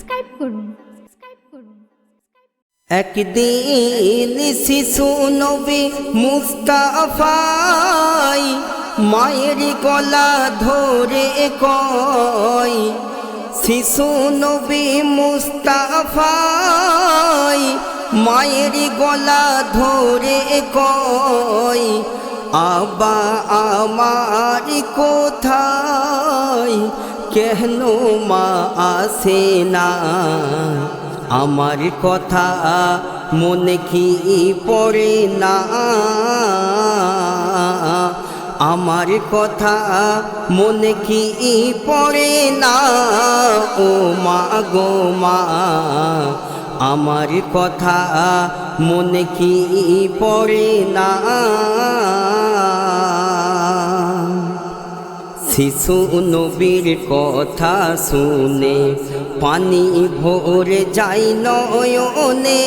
Subscribe করুন। একদিন শিশু নবী মুস্তাফাই মায়ের গলা ধরে কয়, শিশু নবী মুস্তাফাই মায়ের গলা ধরে কয়, আবা আমার কোথায়, কেন মা আসে না? আমার কথা মনে কি পড়ে না? আমার কথা মনে কি পড়ে না? ও মা গো মা, আমার কথা মনে কি পড়ে না? শিশু নবীর কথা শুনে পানি ভরে যাই নয়নে,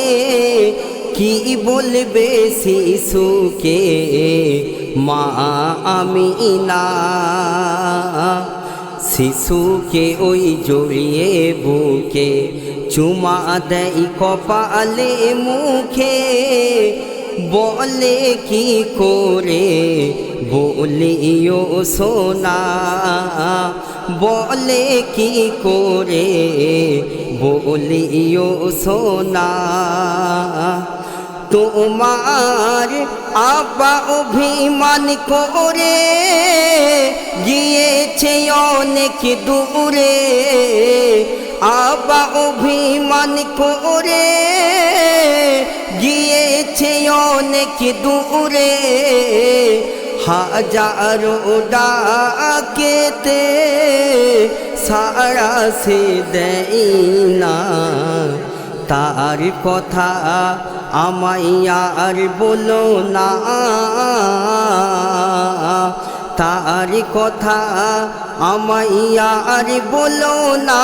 কি বলবে শিশুকে মা আমিনা? শিশুকে ওই জড়িয়ে বুকে চুমা দেয় কপালে মুখে, বলে কি করে বলিও সোনা, বলে কি করে বলিও সোনা। তোমার আব্বা অভিমান করে গিয়েছে অনেক দূরে, আব্বা অভিমান করে গিয়েছে অনেক দূরে, হাজারো ডাকেতে সাড়া সে দেয় না। তার কথা আমায় আর বলো না, তার কথা আমায় আর বলো না,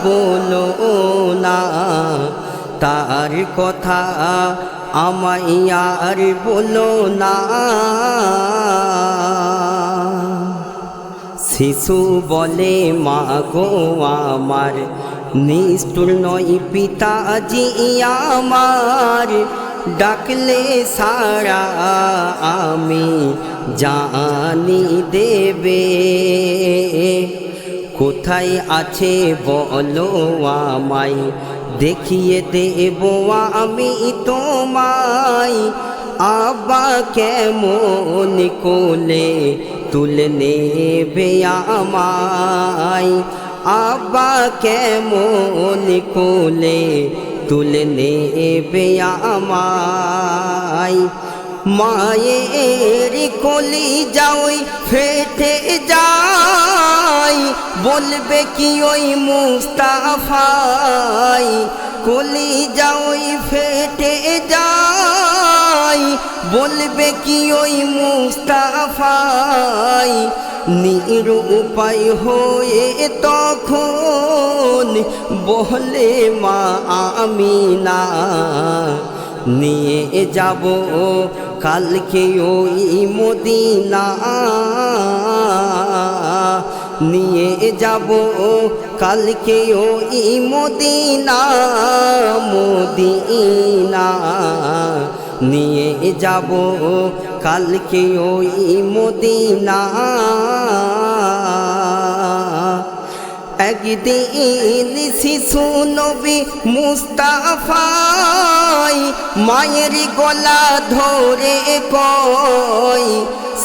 বলো না। তার কথা আমায় আর বলো না। শিশু বলে মা গো আমার, নিষ্ঠুর নয় পিতাজি আমার, ডাকলে সারা আমি জানি দেবে। কোথায় আছে বলো আমায়, দেখিয়ে দেব আমি তোমায়। আব্বা কেমন কোলে তুলে নেবে আমায়, আব্বা কেমন কোলে তুলে নেবে আমায়। মায়ের কলি যাওই ফেটে যায়, বলবে কি ওই মুস্তাফাই, কলি যাওই ফেটে যায়, বলবে কি ওই মুস্তাফাই। নিরুপায় হয়ে তখন বলে মা আমিনা, নিয়ে যাব কালকে ওই মদিনা, নিয়ে যাব কালকে ওই মদিনা, মদিনা নিয়ে যাব কালকে ওই মদিনা। একদিন শিশু নবী মুস্তাফাই মায়ের গলা ধরে কয়,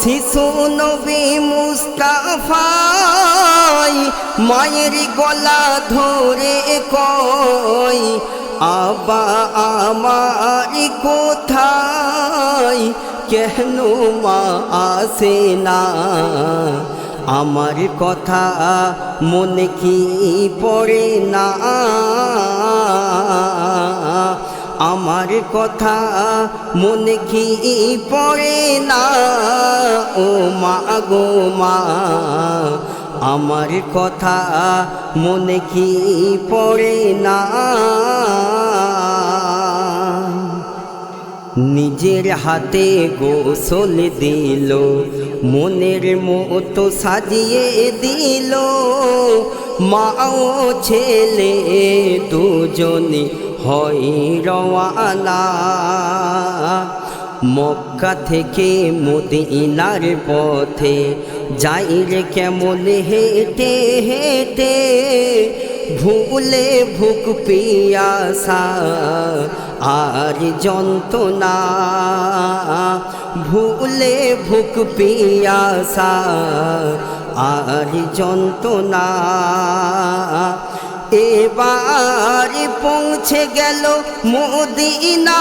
শিশু নবী মুস্তাফাই মায়ের গলা ধরে কয়, আব্বা আমার কোথায়, কেন মা আসে না? আমার কথা মনে কি পড়ে না? আমার কথা মনে কি পড়ে না? ও মা গো মা, আমার কথা মনে কি পড়ে না? নিজের হাতে গোসল দিল, মনের মতো সাজিয়ে দিল, মা ও ছেলে দুজনে হয় রওয়ানা। মক্কা থেকে মদিনার পথে যাই রে কেমন হেঁটে হেঁটে, ভুলে ভুক পিয়াসা আর যন্ত্রণা, ভুলে ভুক পিয়াসা আর যন্ত্রণা। এবার পৌঁছে গেল মদিনা,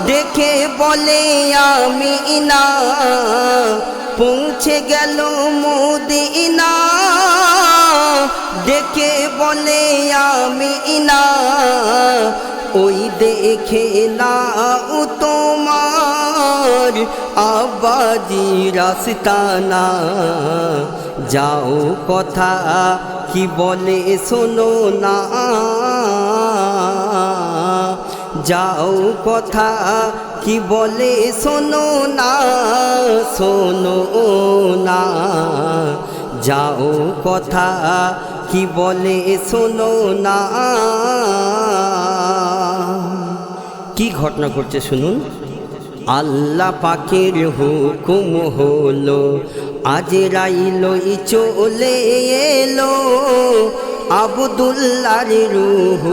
দেখে বলে আমিনা, পৌঁছে গেল মদিনা, দেখে বলে আমিনা, ওই দেখে নাও তোমার আব্বাজি রাস্তানা। যাও কথা কি বলে শোনো না, যাও কথা কি বলে শোনো না, শোনো না, যাও কথা কি বলে শোনো না। কি ঘটনা ঘটছে শুনুন। আল্লাহ পাকের হুকুম হলো, আজরাইল চলে এলো, আব্দুল্লাহর রূহ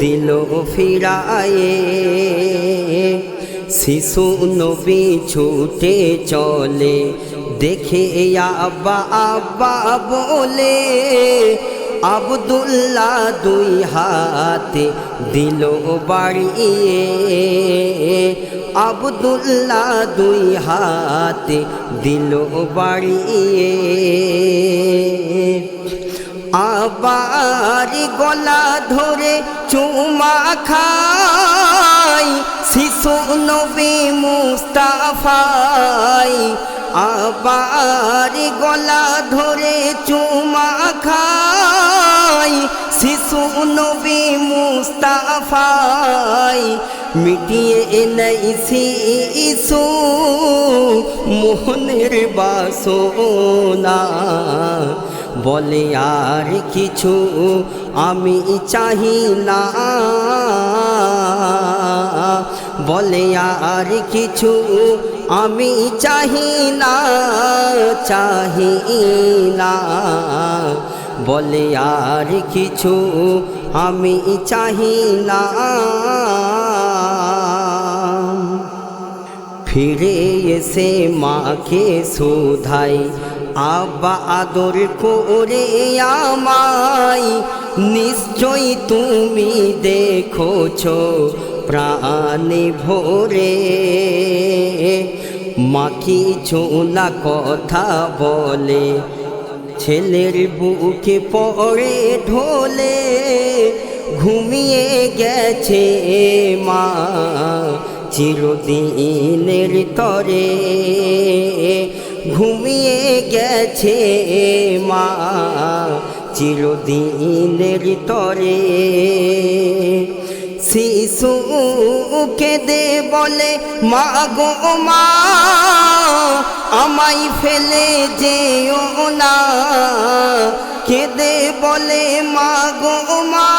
দিল ফিরায়ে। শিশু নবী ছুটে চলে, দেখে আব্বা আব্বা বলে, আব্দুল্লাহ দুই হাতে দিল বাড়িয়ে, আব্দুল্লাহ দুই হাতে দিল বাড়িয়ে। আবার গলা ধরে চুমা খাই শিশু নবী মুস্তাফাই, আবার গলা ধরে চুমা খাই শিশু নবী মুস্তাফাই। মিটিয়ে নেই শিশু মোহনের বাসনা, বলে আর কিছু আমি চাহি না, বলে আর কিছু আমি চাহি না, চাহি না, বলে আর কিছু আমি চাহি না। ফিরে এসে মাকে শোধাই, আব্বা আদর করে আমায়, নিশ্চয় তুমি দেখোছো প্রাণে ভরে। মা কিছু না কথা বলে, ছেলের বুকে পড়ে ঢোলে, ঘুমিয়ে গেছে মা চিরদিনের তরে, ঘুমিয়ে গেছে মা চিরদিনের তরে। শিশু কেঁদে বলে মা গো মা, আমায় ফেলে যেও না, কেঁদে বলে মা গো মা,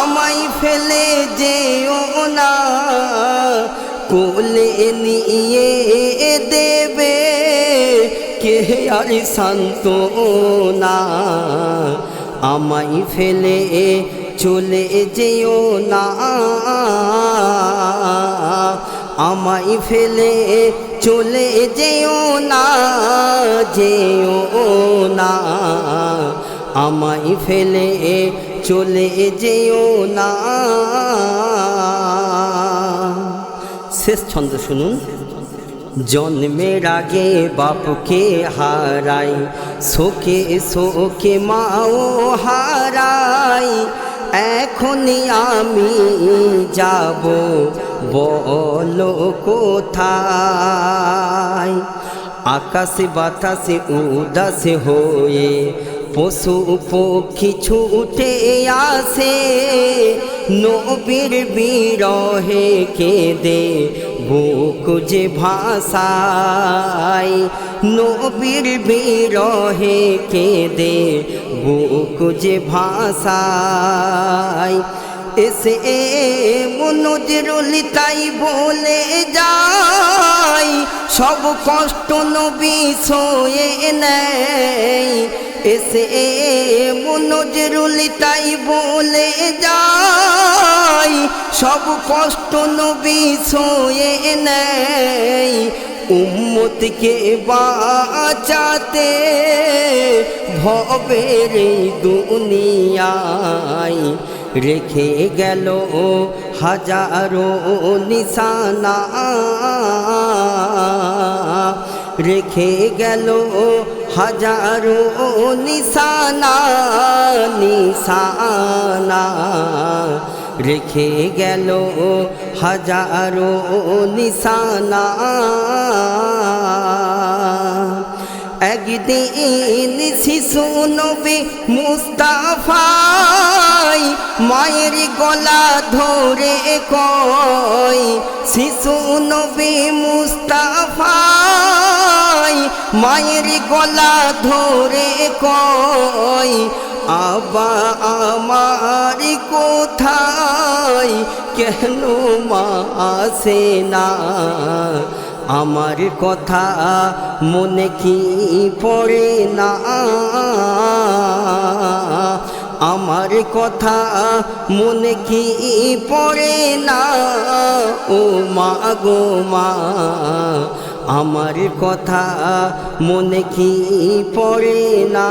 আমায় ফেলে যেও না, কোলে নিয়ে দেবে কে আর সান্ত্বনা, আমায় ফেলে চলে যেও না, আমায় ফেলে চলে যেও না, যেও না, আমায় ফেলে চলে যেও না। শেষ ছন্দ শুনুন। জন্মের আগে বাপকে হারাই, শোকে শোকে মাও হারাই, এখনই আমি যাব বলো কোথায়। আকাশে বাতাসে উদাস হয়ে পশু পক্ষী ছুটে আসে নবীর বিরহে কেঁদে বুক যে ভাষায় নবীর বিরহে কেঁদে বুক যে ভাষায় এসে নজরুল তাই বলে যায় সব কষ্ট নবী সয়ে নেয় এসে নজরুল তাই বলে যায় সব কষ্ট নবী সয়ে নেয় উম্মতকে বাঁচাতে ভবের দুনিয়ায় রেখে গেল হাজারো নিশানা রেখে গেল হাজারো নিশানা নিশানা রেখে গেল হাজারো নিশানা একদিন শিশু নবী মুস্তাফাই মায়ের গলা ধরে কয় শিশু নবী মুস্তাফাই মায়ের গলা ধরে কয় আবা আমার কোথায় কেন মা আসে না আমার কথা মনে কি পড়ে না আমার কথা মনে কি পড়ে না ও মা গো মা আমার কথা মনে কি পড়ে না